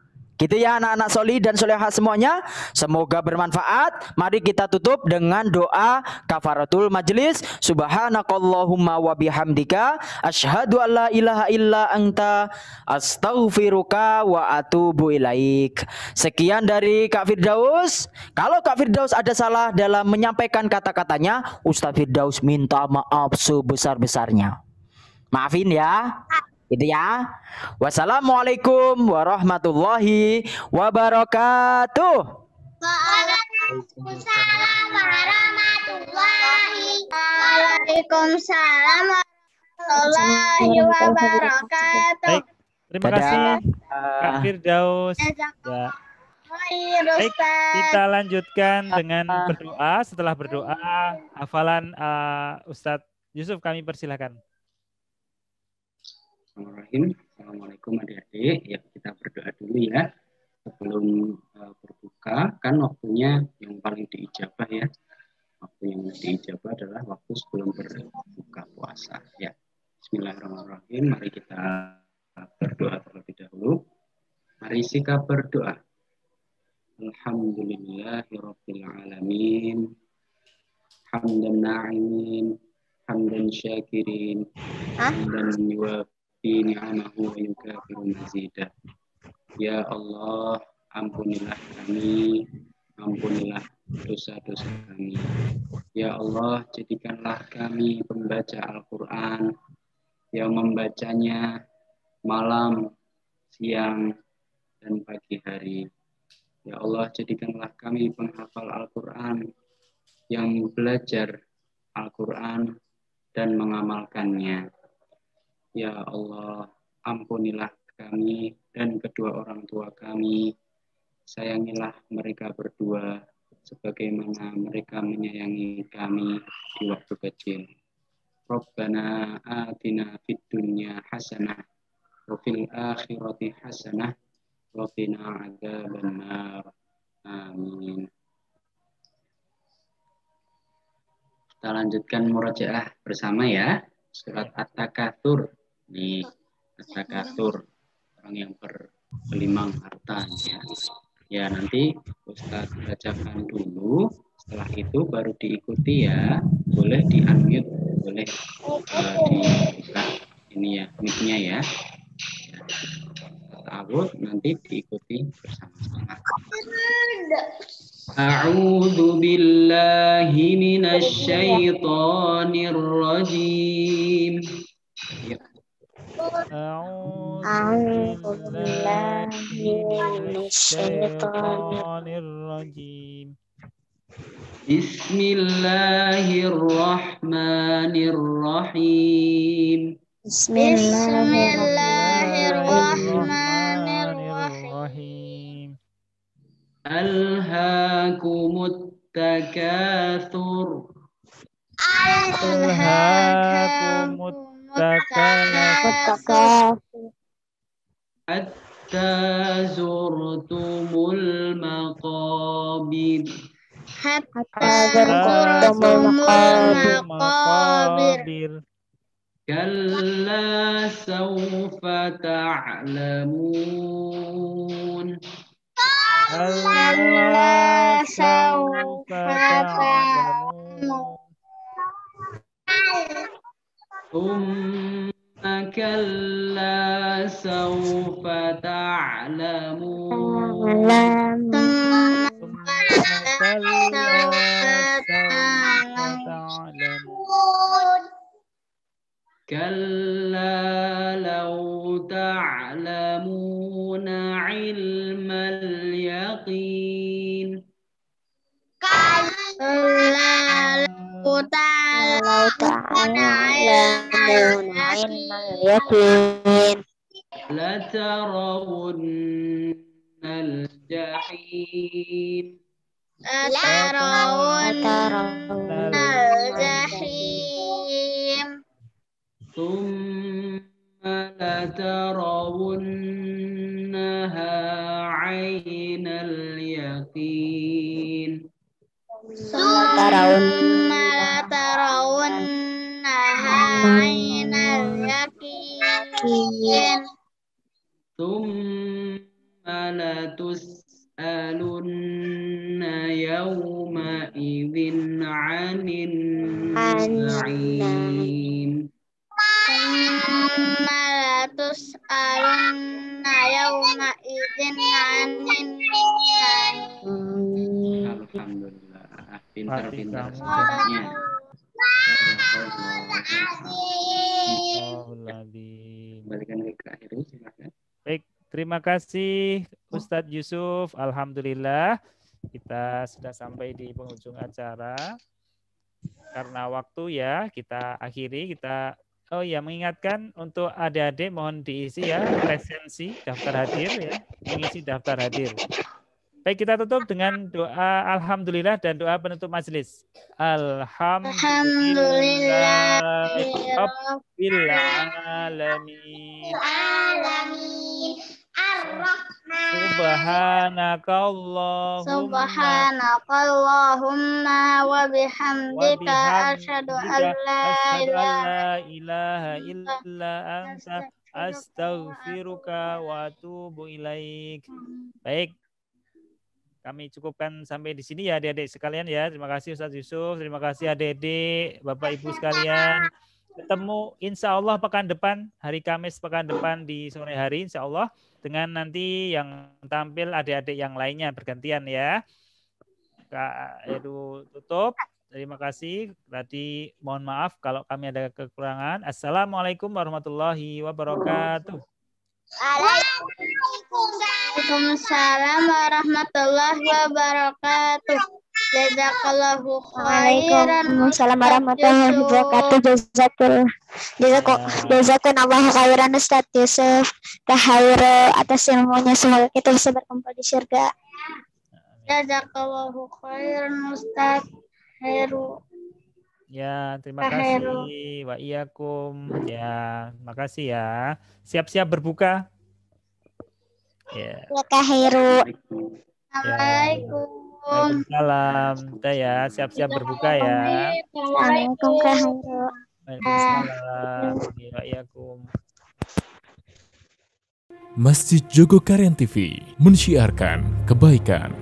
Gitu ya anak-anak solih dan solehah semuanya. Semoga bermanfaat. Mari kita tutup dengan doa kafaratul majlis. Subhanakallahumma wa bihamdika asyhadu an la ilaha illa anta astaghfiruka wa atubu ilaik. Sekian dari Kak Firdaus. Kalau Kak Firdaus ada salah dalam menyampaikan kata-katanya, Ustaz Firdaus minta maaf sebesar-besarnya. Maafin ya. Gitu ya. Wassalamualaikum warahmatullahi wabarakatuh. Waalaikumsalam warahmatullahi wabarakatuh. Baik, terima kasih Kak Firdaus. Ya. Baik, kita lanjutkan dengan berdoa. Setelah berdoa, hafalan Ustadz Yusuf kami persilahkan. Bismillahirrahmanirrahim. Assalamualaikum adik-adik. Ya, kita berdoa dulu ya. Sebelum berbuka, kan waktunya yang paling diijabah ya. Waktu yang diijabah adalah waktu sebelum berbuka puasa. Ya. Bismillahirrahmanirrahim. Mari kita berdoa terlebih dahulu. Mari sikap berdoa. Alhamdulillahirabbil alamin. Hamdan na'imin, hamdan syakirin, hamdan yu'ti ni'amahu wa yukafiru mazidah. Ya Allah, ampunilah kami, ampunilah dosa-dosa kami. Ya Allah, jadikanlah kami pembaca Al-Quran yang membacanya malam, siang, dan pagi hari. Ya Allah, jadikanlah kami penghafal Al-Quran yang belajar Al-Quran dan mengamalkannya. Ya Allah, ampunilah kami dan kedua orang tua kami. Sayangilah mereka berdua sebagaimana mereka menyayangi kami di waktu kecil. Rabbana atina fid dunya hasanah wa fil akhirati hasanah wa qina adzabannar. Amin. Kita lanjutkan murojaah bersama ya. Surat At-Takatsur. Nih, At-Takatsur. Orang yang bergelimang hartanya. Ya, nanti Ustadz bacakan dulu. Setelah itu baru diikuti ya. Boleh di-unmute, boleh dibuka ini ya, mic-nya ya. Ta'awud nanti diikuti bersama-sama. A'udzu billahi minasy syaithanir rajim. A'udzu billahi minasyaitonir rajim. Bismillahirrahmanirrahim. Bismillahirrahmanirrahim. Alhaakumut takatsur. Alhaakumut takatsur. Hatta zurtumul maqabir. Hatta zurtumul maqabir. Kalla sawfa ta'lamun. Kalla sawfa ta'lamun. Thumma kalla sawfa ta'lamun. Kalla law ta'lamuna 'ilmal yaqin. Kalla law ta'lamuna 'ilmal yaqin. Latarawunnal jahim. Latarawunnal jahim. Thumma latarawunnaha 'ainal yaqin. Thumma latarawunnaha 'ainal yaqin. Thumma latus'alunna yawma idzin 'anin na'im. Thumma latus'alunna yawma idzin 'anin na'im. Alhamdulillah, pintar-pintar Mati kamu. semuanya. Kembalikan ke akhir, silakan. Baik, terima kasih Ustadz Yusuf. Alhamdulillah kita sudah sampai di penghujung acara. Karena waktu ya, kita akhiri. Oh ya, mengingatkan untuk adik-adik mohon diisi ya presensi daftar hadir ya, mengisi daftar hadir. Baik, kita tutup dengan doa Alhamdulillah dan doa penutup majelis. Alhamdulillah Rabbil alamin. Subhanakallahumma wa bihamdika asyhadu an la ilaha illa anta astaghfiruka wa atubu ilaik. Baik, kami cukupkan sampai di sini ya adik-adik sekalian ya. Terima kasih Ustadz Yusuf, terima kasih adik-adik, Bapak Ibu sekalian. Ketemu insya Allah pekan depan, hari Kamis pekan depan di sore hari insya Allah. Dengan nanti yang tampil adik-adik yang lainnya bergantian ya. Kak Edu tutup. Terima kasih. Tadi mohon maaf kalau kami ada kekurangan. Assalamualaikum warahmatullahi wabarakatuh. Waalaikumsalam warahmatullahi wabarakatuh. Jazakallahu khairan. Waalaikumsalam warahmatullahi wabarakatuh. Jazakallahu khairan Ustaz Yusuf. Tahairu atas ilmunya, semoga kita bisa berkumpul di surga. Jazakallahu khairan Ustaz Heru. Ya, terima kasih. Wa iyyakum. Ya, makasih ya. Siap-siap berbuka. Ya. Ya Kak Heru. Assalamualaikum. Waalaikumsalam. Kita ya, siap-siap berbuka ya. Assalamualaikum Kak Heru. Waalaikumsalam. Wa iyyakum. Masjid Jogokarian TV mensyiarkan kebaikan,